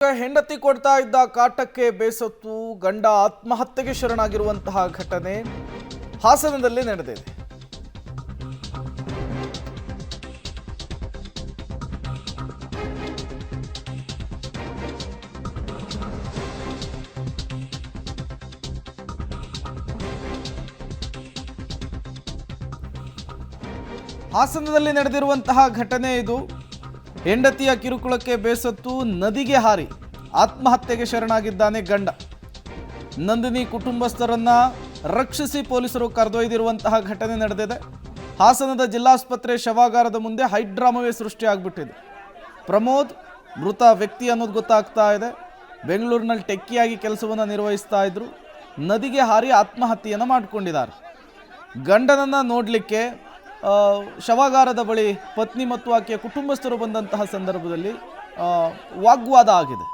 ಹೆಂಡತಿ ಕೊಡ್ತಾ ಇದ್ದ ಕಾಟಕ್ಕೆ ಬೇಸತ್ತು ಗಂಡ ಆತ್ಮಹತ್ಯೆಗೆ ಶರಣಾಗಿರುವಂತಹ ಘಟನೆ ಹಾಸನದಲ್ಲಿ ನಡೆದಿದೆ. ಹಾಸನದಲ್ಲಿ ನಡೆದಿರುವಂತಹ ಘಟನೆ ಇದು. ಹೆಂಡತಿಯ ಕಿರುಕುಳಕ್ಕೆ ಬೇಸತ್ತು ನದಿಗೆ ಹಾರಿ ಆತ್ಮಹತ್ಯೆಗೆ ಶರಣಾಗಿದ್ದಾನೆ ಗಂಡ. ನಂದಿನಿ ಕುಟುಂಬಸ್ಥರನ್ನ ರಕ್ಷಿಸಿ ಪೊಲೀಸರು ಕರೆದೊಯ್ದಿರುವಂತಹ ಘಟನೆ ನಡೆದಿದೆ. ಹಾಸನದ ಜಿಲ್ಲಾಸ್ಪತ್ರೆ ಶವಾಗಾರದ ಮುಂದೆ ಹೈಡ್ರಾಮವೇ ಸೃಷ್ಟಿಯಾಗ್ಬಿಟ್ಟಿದೆ. ಪ್ರಮೋದ್ ಮೃತ ವ್ಯಕ್ತಿ ಅನ್ನೋದು ಗೊತ್ತಾಗ್ತಾ ಇದೆ. ಬೆಂಗಳೂರಿನಲ್ಲಿ ಟೆಕ್ಕಿಯಾಗಿ ಕೆಲಸವನ್ನು ನಿರ್ವಹಿಸ್ತಾ ಇದ್ರು. ನದಿಗೆ ಹಾರಿ ಆತ್ಮಹತ್ಯೆಯನ್ನು ಮಾಡಿಕೊಂಡಿದ್ದಾರೆ. ಗಂಡನನ್ನು ನೋಡಲಿಕ್ಕೆ ಶವಾಗಾರದ ಬಳಿ ಪತ್ನಿ ಮತ್ತು ಆಕೆಯ ಕುಟುಂಬಸ್ಥರು ಬಂದಂತಹ ಸಂದರ್ಭದಲ್ಲಿ ವಾಗ್ವಾದ ಆಗಿದೆ.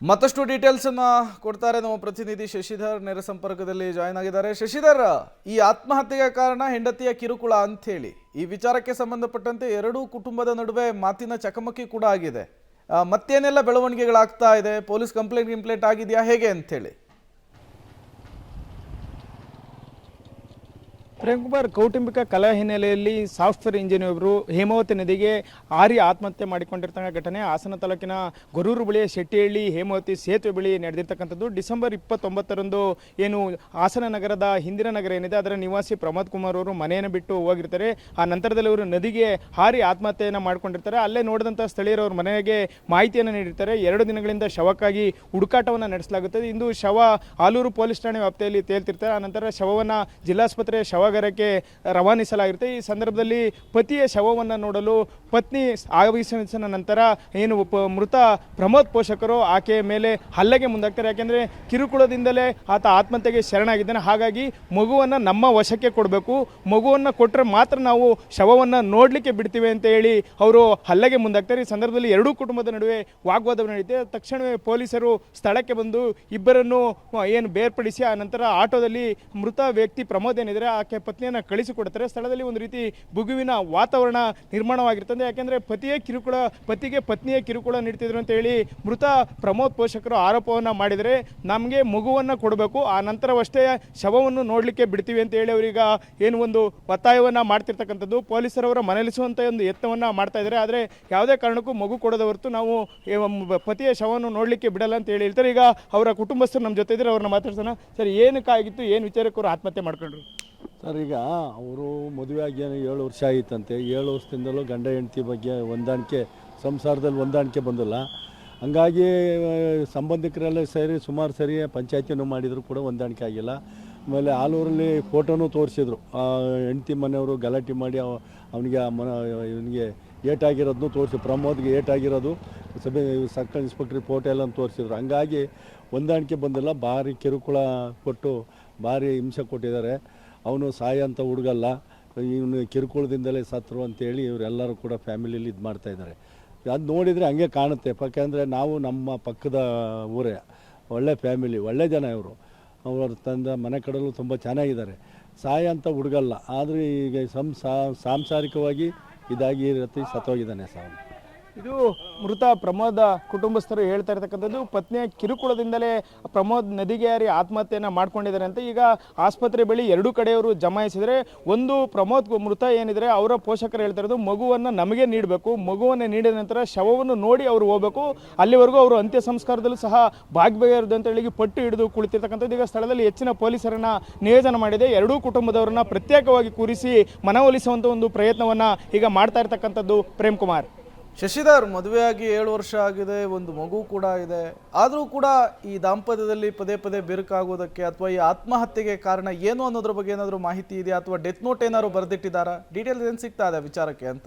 ಮತ್ತಷ್ಟು ಡೀಟೇಲ್ಸ್ ಅನ್ನ ಕೊಡ್ತಾರೆ ನಮ್ಮ ಪ್ರತಿನಿಧಿ ಶಶಿಧರ್. ನೇರ ಸಂಪರ್ಕದಲ್ಲಿ ಜಾಯ್ನ್ ಆಗಿದ್ದಾರೆ. ಶಶಿಧರ್, ಈ ಆತ್ಮಹತ್ಯೆಗೆ ಕಾರಣ ಹೆಂಡತಿಯ ಕಿರುಕುಳ ಅಂತ ಹೇಳಿ ಈ ವಿಚಾರಕ್ಕೆ ಸಂಬಂಧಪಟ್ಟಂತೆ ಎರಡೂ ಕುಟುಂಬದ ನಡುವೆ ಮಾತಿನ ಚಕಮಕಿ ಕೂಡ ಆಗಿದೆ. ಮತ್ತೇನೆಲ್ಲ ಬೆಳವಣಿಗೆಗಳಾಗ್ತಾ ಇದೆ? ಪೊಲೀಸ್ ಕಂಪ್ಲೇಂಟ್ ಆಗಿದೆಯಾ, ಹೇಗೆ ಅಂತ ಹೇಳಿ? ಪ್ರೇಮ್ಕುಮಾರ್, ಕೌಟುಂಬಿಕ ಕಲಹ ಹಿನ್ನೆಲೆಯಲ್ಲಿ ಸಾಫ್ಟ್ವೇರ್ ಇಂಜಿನಿಯರ್ ಹೇಮಾವತಿ ನದಿಗೆ ಹಾರಿ ಆತ್ಮಹತ್ಯೆ ಮಾಡಿಕೊಂಡಿರ್ತಕ್ಕ ಘಟನೆ ಹಾಸನ ತಾಲೂಕಿನ ಗೊರೂರು ಬಳಿಯ ಶೆಟ್ಟಿಹಳ್ಳಿ ಹೇಮಾವತಿ ಸೇತುವೆ ಬಳಿ ನಡೆದಿರ್ತಕ್ಕಂಥದ್ದು. ಡಿಸೆಂಬರ್ 29ರಂದು ಏನು ಹಾಸನ ನಗರದ ಹಿಂದಿನ ನಗರ ಏನಿದೆ ಅದರ ನಿವಾಸಿ ಪ್ರಮೋದ್ ಕುಮಾರ್ ಅವರು ಮನೆಯನ್ನು ಬಿಟ್ಟು ಹೋಗಿರ್ತಾರೆ. ಆ ನಂತರದಲ್ಲಿ ಅವರು ನದಿಗೆ ಹಾರಿ ಆತ್ಮಹತ್ಯೆಯನ್ನು ಮಾಡಿಕೊಂಡಿರ್ತಾರೆ. ಅಲ್ಲೇ ನೋಡಿದಂಥ ಸ್ಥಳೀಯರು ಅವ್ರ ಮನೆಗೆ ಮಾಹಿತಿಯನ್ನು ನೀಡಿರ್ತಾರೆ. 2 ದಿನಗಳಿಂದ ಶವಕ್ಕಾಗಿ ಹುಡುಕಾಟವನ್ನು ನಡೆಸಲಾಗುತ್ತದೆ. ಇಂದು ಶವ ಆಲೂರು ಪೊಲೀಸ್ ಠಾಣೆ ವ್ಯಾಪ್ತಿಯಲ್ಲಿ ತೇಲ್ತಿರ್ತಾರೆ. ಆ ನಂತರ ಶವವನ್ನು ಜಿಲ್ಲಾಸ್ಪತ್ರೆ ಶವಗಾರಕ್ಕೆ ರವಾನಿಸಲಾಗಿರುತ್ತೆ. ಈ ಸಂದರ್ಭದಲ್ಲಿ ಪತಿಯ ಶವವನ್ನು ನೋಡಲು ಪತ್ನಿ ಆಗಮಿಸಿದ ನಂತರ ಏನು ಮೃತ ಪ್ರಮೋದ್ ಪೋಷಕರು ಆಕೆಯ ಮೇಲೆ ಹಲ್ಲೆಗೆ ಮುಂದಾಗ್ತಾರೆ. ಯಾಕೆಂದರೆ ಕಿರುಕುಳದಿಂದಲೇ ಆತ ಆತ್ಮಹತ್ಯೆಗೆ ಶರಣಾಗಿದ್ದಾನೆ. ಹಾಗಾಗಿ ಮಗುವನ್ನು ನಮ್ಮ ವಶಕ್ಕೆ ಕೊಡಬೇಕು, ಮಗುವನ್ನು ಕೊಟ್ಟರೆ ಮಾತ್ರ ನಾವು ಶವವನ್ನು ನೋಡಲಿಕ್ಕೆ ಬಿಡ್ತೀವಿ ಅಂತ ಹೇಳಿ ಅವರು ಹಲ್ಲೆಗೆ ಮುಂದಾಗ್ತಾರೆ. ಈ ಸಂದರ್ಭದಲ್ಲಿ ಎರಡೂ ಕುಟುಂಬದ ನಡುವೆ ವಾಗ್ವಾದ ನಡೆಯುತ್ತೆ. ತಕ್ಷಣವೇ ಪೊಲೀಸರು ಸ್ಥಳಕ್ಕೆ ಬಂದು ಇಬ್ಬರನ್ನು ಏನು ಬೇರ್ಪಡಿಸಿ ಆ ನಂತರ ಆಟೋದಲ್ಲಿ ಮೃತ ವ್ಯಕ್ತಿ ಪ್ರಮೋದ್ ಏನಿದ್ರೆ ಆಕೆ ಪತ್ನಿಯನ್ನು ಕಳಿಸಿಕೊಡ್ತಾರೆ. ಸ್ಥಳದಲ್ಲಿ ಒಂದು ರೀತಿ ಬುಗುವಿನ ವಾತಾವರಣ ನಿರ್ಮಾಣವಾಗಿರ್ತದೆ. ಯಾಕೆಂದರೆ ಪತಿಗೆ ಪತ್ನಿಯ ಕಿರುಕುಳ ನೀಡ್ತಿದ್ರು ಅಂತ ಹೇಳಿ ಮೃತ ಪ್ರಮೋದ್ ಪೋಷಕರು ಆರೋಪವನ್ನು ಮಾಡಿದರೆ ನಮಗೆ ಮಗುವನ್ನು ಕೊಡಬೇಕು, ಆ ನಂತರವಷ್ಟೇ ಶವವನ್ನು ನೋಡಲಿಕ್ಕೆ ಬಿಡ್ತೀವಿ ಅಂತ ಹೇಳಿ ಅವರೀಗ ಏನು ಒಂದು ಒತ್ತಾಯವನ್ನು ಮಾಡ್ತಿರ್ತಕ್ಕಂಥದ್ದು. ಪೊಲೀಸರವರ ಮನಲಿಸುವಂಥ ಒಂದು ಯತ್ನವನ್ನು ಮಾಡ್ತಾ ಇದ್ದಾರೆ. ಆದರೆ ಯಾವುದೇ ಕಾರಣಕ್ಕೂ ಮಗು ಕೊಡೋದ ಹೊರತು ನಾವು ಪತಿಯ ಶವವನ್ನು ನೋಡಲಿಕ್ಕೆ ಬಿಡಲ್ಲ ಅಂತ ಹೇಳಿ ಹೇಳ್ತಾರೆ. ಈಗ ಅವರ ಕುಟುಂಬಸ್ಥರು ನಮ್ಮ ಜೊತೆ ಇದ್ದಾರೆ, ಅವ್ರನ್ನ ಮಾತಾಡ್ಸೋಣ. ಸರ್, ಏನಕ್ಕಾಗಿತ್ತು, ಏನು ವಿಚಾರಕ್ಕೆ ಅವರು ಆತ್ಮಹತ್ಯೆ ಮಾಡ್ಕೊಂಡ್ರು? ಸರ್, ಈಗ ಅವರು ಮದುವೆ ಆಗಿ 7 ವರ್ಷ ಆಯಿತಂತೆ. 7 ವರ್ಷದಿಂದಲೂ ಗಂಡ ಹೆಂಡತಿ ಬಗ್ಗೆ ಸಂಸಾರದಲ್ಲಿ ಹೊಂದಾಣಿಕೆ ಬಂದಿಲ್ಲ. ಹಂಗಾಗಿ ಸಂಬಂಧಿಕರೆಲ್ಲ ಸೇರಿ ಸುಮಾರು ಸರಿ ಪಂಚಾಯತಿನೂ ಮಾಡಿದರೂ ಕೂಡ ಹೊಂದಾಣಿಕೆ ಆಗಿಲ್ಲ. ಆಮೇಲೆ ಆಲೂರಲ್ಲಿ ಫೋಟೋನೂ ತೋರಿಸಿದ್ರು. ಹೆಂಡತಿ ಮನೆಯವರು ಗಲಾಟೆ ಮಾಡಿ ಇವನಿಗೆ ಏಟಾಗಿರೋದನ್ನು ತೋರಿಸಿ, ಪ್ರಮೋದ್ಗೆ ಏಟಾಗಿರೋದು ಸರ್ಕಲ್ ಇನ್ಸ್ಪೆಕ್ಟ್ರಿ ಫೋಟೋ ಎಲ್ಲ ತೋರಿಸಿದ್ರು. ಹಂಗಾಗಿ ಹೊಂದಾಣಿಕೆ ಬಂದಿಲ್ಲ. ಭಾರಿ ಕಿರುಕುಳ ಕೊಟ್ಟು ಭಾರಿ ಹಿಂಸೆ ಕೊಟ್ಟಿದ್ದಾರೆ. ಅವನು ಸಾಯ ಅಂತ ಹುಡುಗಲ್ಲ, ಇವನು ಕಿರುಕುಳದಿಂದಲೇ ಸತ್ರು ಅಂತೇಳಿ ಇವರೆಲ್ಲರೂ ಕೂಡ ಫ್ಯಾಮಿಲಿಯಲ್ಲಿ ಇದು ಮಾಡ್ತಾಯಿದ್ದಾರೆ. ಅದು ನೋಡಿದರೆ ಹಂಗೆ ಕಾಣುತ್ತೆ. ಯಾಕೆಂದರೆ ನಾವು ನಮ್ಮ ಪಕ್ಕದ ಊರೇ, ಒಳ್ಳೆ ಫ್ಯಾಮಿಲಿ, ಒಳ್ಳೆ ಜನ ಇವರು. ಅವ್ರ ಮನೆ ಕಡೆಯಲ್ಲೂ ತುಂಬ ಚೆನ್ನಾಗಿದ್ದಾರೆ. ಸಾಯ ಅಂತ ಹುಡುಗಲ್ಲ, ಆದರೆ ಈಗ ಸಾಂಸಾರಿಕವಾಗಿ ಇದಾಗಿ ಇರತ್ತೆ, ಸತ್ತೋಗಿದ್ದಾನೆ ಸಾವು. ಇದು ಮೃತ ಪ್ರಮೋದ ಕುಟುಂಬಸ್ಥರು ಹೇಳ್ತಾ ಇರ್ತಕ್ಕಂಥದ್ದು. ಪತ್ನಿಯ ಕಿರುಕುಳದಿಂದಲೇ ಪ್ರಮೋದ್ ನದಿಗೆ ಹಾರಿ ಆತ್ಮಹತ್ಯೆಯನ್ನು ಮಾಡ್ಕೊಂಡಿದ್ದಾರೆ ಅಂತ ಈಗ ಆಸ್ಪತ್ರೆ ಬಳಿ ಎರಡೂ ಕಡೆಯವರು ಜಮಾಯಿಸಿದರೆ, ಒಂದು ಪ್ರಮೋದ್ ಮೃತ ಏನಿದ್ರೆ ಅವರ ಪೋಷಕರು ಹೇಳ್ತಾ ಇರೋದು ಮಗುವನ್ನು ನಮಗೆ ನೀಡಬೇಕು, ಮಗುವನ್ನು ನೀಡಿದ ನಂತರ ಶವವನ್ನು ನೋಡಿ ಅವರು ಹೋಗಬೇಕು, ಅಲ್ಲಿವರೆಗೂ ಅವರು ಅಂತ್ಯ ಸಂಸ್ಕಾರದಲ್ಲೂ ಸಹ ಭಾಗವಹಿಸಬಹುದು ಅಂತ ಹೇಳಿ ಪಟ್ಟು ಹಿಡಿದು ಕುಳಿತಿರ್ತಕ್ಕಂಥದ್ದು. ಈಗ ಸ್ಥಳದಲ್ಲಿ ಹೆಚ್ಚಿನ ಪೊಲೀಸರನ್ನ ನಿಯೋಜನೆ ಮಾಡಿದೆ. ಎರಡೂ ಕುಟುಂಬದವರನ್ನ ಪ್ರತ್ಯೇಕವಾಗಿ ಕೂರಿಸಿ ಮನವೊಲಿಸುವಂಥ ಒಂದು ಪ್ರಯತ್ನವನ್ನು ಈಗ ಮಾಡ್ತಾ ಇರ್ತಕ್ಕಂಥದ್ದು. ಪ್ರೇಮ್ಕುಮಾರ್, ಶಶಿಧರ್, ಮದುವೆಯಾಗಿ 7 ವರ್ಷ ಆಗಿದೆ, ಒಂದು ಮಗು ಕೂಡ ಇದೆ. ಆದರೂ ಕೂಡ ಈ ದಾಂಪತ್ಯದಲ್ಲಿ ಪದೇ ಪದೇ ಬಿರುಕಾಗೋದಕ್ಕೆ ಅಥವಾ ಈ ಆತ್ಮಹತ್ಯೆಗೆ ಕಾರಣ ಏನು ಅನ್ನೋದ್ರ ಬಗ್ಗೆ ಏನಾದರೂ ಮಾಹಿತಿ ಇದೆಯಾ, ಅಥವಾ ಡೆತ್ ನೋಟ್ ಏನಾದ್ರು ಬರೆದಿಟ್ಟಿದ್ದಾರಾ? ಡೀಟೇಲ್ಸ್ ಏನು ಸಿಗ್ತಾ ಇದೆ ವಿಚಾರಕ್ಕೆ ಅಂತ?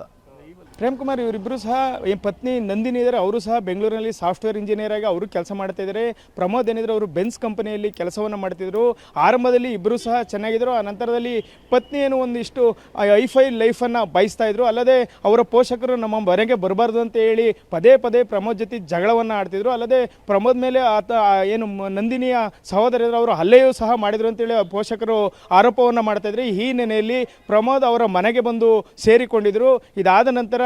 ಪ್ರೇಮ್ ಕುಮಾರ್ ಇವರಿಬ್ಬರು ಸಹ ಈ ಪತ್ನಿ ನಂದಿನಿ ಇದ್ದಾರೆ, ಅವರು ಸಹ ಬೆಂಗಳೂರಿನಲ್ಲಿ ಸಾಫ್ಟ್ವೇರ್ ಇಂಜಿನಿಯರ್ ಆಗಿ ಅವರು ಕೆಲಸ ಮಾಡ್ತಾ ಇದ್ದಾರೆ. ಪ್ರಮೋದ್ ಏನಿದ್ರು ಅವರು ಬೆನ್ಸ್ ಕಂಪನಿಯಲ್ಲಿ ಕೆಲಸವನ್ನು ಮಾಡ್ತಿದ್ರು. ಆರಂಭದಲ್ಲಿ ಇಬ್ಬರು ಸಹ ಚೆನ್ನಾಗಿದ್ದರು. ಆ ನಂತರದಲ್ಲಿ ಪತ್ನಿ ಏನು ಒಂದಿಷ್ಟು ಐಫೈ ಲೈಫನ್ನು ಬಯಸ್ತಾ ಇದ್ರು. ಅಲ್ಲದೆ ಅವರ ಪೋಷಕರು ನಮ್ಮ ಮನೆಗೆ ಬರಬಾರ್ದು ಅಂತ ಹೇಳಿ ಪದೇ ಪದೇ ಪ್ರಮೋದ್ ಜೊತೆ ಜಗಳವನ್ನು ಆಡ್ತಿದ್ರು. ಅಲ್ಲದೆ ಪ್ರಮೋದ್ ಮೇಲೆ ಏನು ನಂದಿನಿಯ ಸಹೋದರರು ಅವರು ಹಲ್ಲೆಯೂ ಸಹ ಮಾಡಿದ್ರು ಅಂತೇಳಿ ಪೋಷಕರು ಆರೋಪವನ್ನು ಮಾಡ್ತಾ ಇದ್ರು. ಈ ಹಿನ್ನೆಲೆಯಲ್ಲಿ ಪ್ರಮೋದ್ ಅವರ ಮನೆಗೆ ಬಂದು ಸೇರಿಕೊಂಡಿದ್ರು. ಇದಾದ ನಂತರ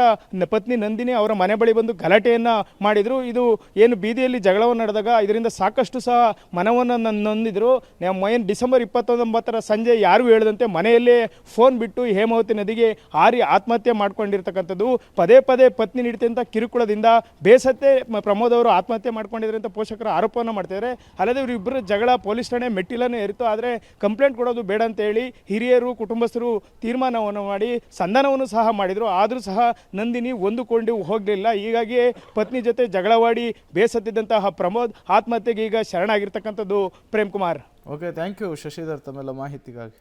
ಪತ್ನಿ ನಂದಿನಿ ಅವರ ಮನೆ ಬಳಿ ಬಂದು ಗಲಾಟೆಯನ್ನು ಮಾಡಿದರು. ಇದು ಏನು ಬೀದಿಯಲ್ಲಿ ಜಗಳವನ್ನು ನಡೆದಾಗ ಇದರಿಂದ ಸಾಕಷ್ಟು ಸಹ ಮನವನ್ನು ನೊಂದಿದ್ರು. ಏನು ಡಿಸೆಂಬರ್ 29 ಸಂಜೆ ಯಾರು ಹೇಳದಂತೆ ಮನೆಯಲ್ಲೇ ಫೋನ್ ಬಿಟ್ಟು ಹೇಮಾವತಿ ನದಿಗೆ ಹಾರಿ ಆತ್ಮಹತ್ಯೆ ಮಾಡ್ಕೊಂಡಿರ್ತಕ್ಕಂಥದ್ದು. ಪದೇ ಪದೇ ಪತ್ನಿ ನೀಡ್ತಂಥ ಕಿರುಕುಳದಿಂದ ಬೇಸತ್ತೆ ಪ್ರಮೋದ್ ಅವರು ಆತ್ಮಹತ್ಯೆ ಮಾಡ್ಕೊಂಡಿದ್ದಾರೆ ಅಂತ ಪೋಷಕರು ಆರೋಪವನ್ನು ಮಾಡ್ತಿದ್ದಾರೆ. ಅಲ್ಲದೆ ಇವರಿಬ್ಬರು ಜಗಳ ಪೊಲೀಸ್ ಠಾಣೆ ಮೆಟ್ಟಿಲನ್ನು ಏರಿತು. ಆದರೆ ಕಂಪ್ಲೇಂಟ್ ಕೊಡೋದು ಬೇಡ ಅಂತ ಹೇಳಿ ಹಿರಿಯರು ಕುಟುಂಬಸ್ಥರು ತೀರ್ಮಾನವನ್ನು ಮಾಡಿ ಸಂಧಾನವನ್ನು ಸಹ ಮಾಡಿದರು. ಆದರೂ ಸಹ ನಂದಿನಿ ಹೊಂದಿಕೊಂಡು ಹೋಗಲಿಲ್ಲ. ಹೀಗಾಗಿ ಪತ್ನಿ ಜೊತೆ ಜಗಳವಾಡಿ ಬೇಸತ್ತಿದ್ದಂತಹ ಪ್ರಮೋದ್ ಆತ್ಮಹತ್ಯೆಗೆ ಈಗ ಶರಣಾಗಿರ್ತಕ್ಕಂಥದ್ದು. Prem Kumar. Okay, thank you Shashidhar ತಮ್ಮೆಲ್ಲ ಮಾಹಿತಿಗಾಗಿ.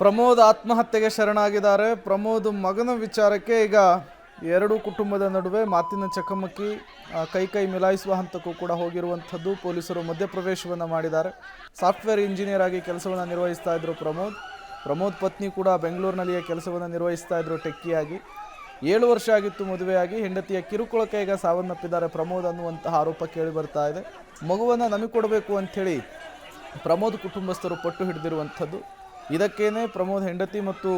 ಪ್ರಮೋದ್ ಆತ್ಮಹತ್ಯೆಗೆ ಶರಣಾಗಿದ್ದಾರೆ. ಪ್ರಮೋದ್ ಮಗನ ವಿಚಾರಕ್ಕೆ ಈಗ ಎರಡು ಕುಟುಂಬದ ನಡುವೆ ಮಾತಿನ ಚಕಮಕಿ, ಕೈ ಮಿಲಾಯಿಸುವ ಹಂತಕ್ಕೂ ಕೂಡ ಹೋಗಿರುವಂಥದ್ದು. ಪೊಲೀಸರು ಮಧ್ಯಪ್ರವೇಶವನ್ನು ಮಾಡಿದ್ದಾರೆ. ಸಾಫ್ಟ್ವೇರ್ ಇಂಜಿನಿಯರ್ ಆಗಿ ಕೆಲಸವನ್ನು ನಿರ್ವಹಿಸ್ತಾ ಇದ್ರು ಪ್ರಮೋದ್ ಪತ್ನಿ ಕೂಡ ಬೆಂಗಳೂರಿನಲ್ಲಿಯೇ ಕೆಲಸವನ್ನು ನಿರ್ವಹಿಸ್ತಾ ಇದ್ರು ಟೆಕ್ಕಿಯಾಗಿ. 7 ವರ್ಷ ಆಗಿತ್ತು ಮದುವೆಯಾಗಿ. ಹೆಂಡತಿಯ ಕಿರುಕುಳಕ್ಕೆ ಈಗ ಸಾವನ್ನಪ್ಪಿದ್ದಾರೆ ಪ್ರಮೋದ್ ಅನ್ನುವಂತಹ ಆರೋಪ ಕೇಳಿ ಬರ್ತಾ ಇದೆ. ಮಗುವನ್ನು ನಮಗೆ ಕೊಡಬೇಕು ಅಂಥೇಳಿ ಪ್ರಮೋದ್ ಕುಟುಂಬಸ್ಥರು ಪಟ್ಟು ಹಿಡಿದಿರುವಂಥದ್ದು. ಇದಕ್ಕೇನೆ ಪ್ರಮೋದ್ ಹೆಂಡತಿ ಮತ್ತು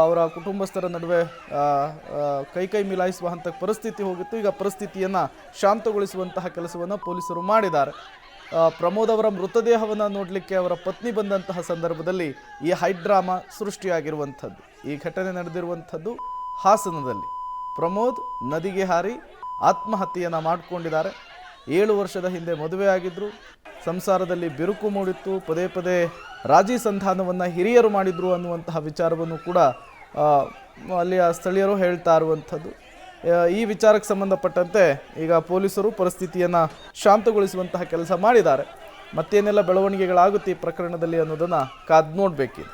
ಅವರ ಕುಟುಂಬಸ್ಥರ ನಡುವೆ ಕೈ ಮಿಲಾಯಿಸುವ ಹಂತಕ್ಕೆ ಪರಿಸ್ಥಿತಿ ಹೋಗಿತ್ತು. ಈಗ ಪರಿಸ್ಥಿತಿಯನ್ನು ಶಾಂತಗೊಳಿಸುವಂತಹ ಕೆಲಸವನ್ನು ಪೊಲೀಸರು ಮಾಡಿದ್ದಾರೆ. ಪ್ರಮೋದ್ ಅವರ ಮೃತದೇಹವನ್ನು ನೋಡಲಿಕ್ಕೆ ಅವರ ಪತ್ನಿ ಬಂದಂತಹ ಸಂದರ್ಭದಲ್ಲಿ ಈ ಹೈಡ್ರಾಮಾ ಸೃಷ್ಟಿಯಾಗಿರುವಂಥದ್ದು. ಈ ಘಟನೆ ನಡೆದಿರುವಂಥದ್ದು ಹಾಸನದಲ್ಲಿ. ಪ್ರಮೋದ್ ನದಿಗೆ ಹಾರಿ ಆತ್ಮಹತ್ಯೆಯನ್ನು ಮಾಡಿಕೊಂಡಿದ್ದಾರೆ. 7 ವರ್ಷದ ಹಿಂದೆ ಮದುವೆ ಆಗಿದ್ರು, ಸಂಸಾರದಲ್ಲಿ ಬಿರುಕು ಮೂಡಿತ್ತು, ಪದೇ ಪದೇ ರಾಜಿ ಸಂಧಾನವನ್ನು ಹಿರಿಯರು ಮಾಡಿದ್ರು ಅನ್ನುವಂತಹ ವಿಚಾರವನ್ನು ಕೂಡ ಅಲ್ಲಿಯ ಸ್ಥಳೀಯರು ಹೇಳ್ತಾ ಇರುವಂಥದ್ದು. ಈ ವಿಚಾರಕ್ಕೆ ಸಂಬಂಧಪಟ್ಟಂತೆ ಈಗ ಪೊಲೀಸರು ಪರಿಸ್ಥಿತಿಯನ್ನು ಶಾಂತಗೊಳಿಸುವಂತಹ ಕೆಲಸ ಮಾಡಿದ್ದಾರೆ. ಮತ್ತೇನೆಲ್ಲ ಬೆಳವಣಿಗೆಗಳಾಗುತ್ತೆ ಈ ಪ್ರಕರಣದಲ್ಲಿ ಅನ್ನೋದನ್ನು ಕಾದು ನೋಡಬೇಕಿದೆ.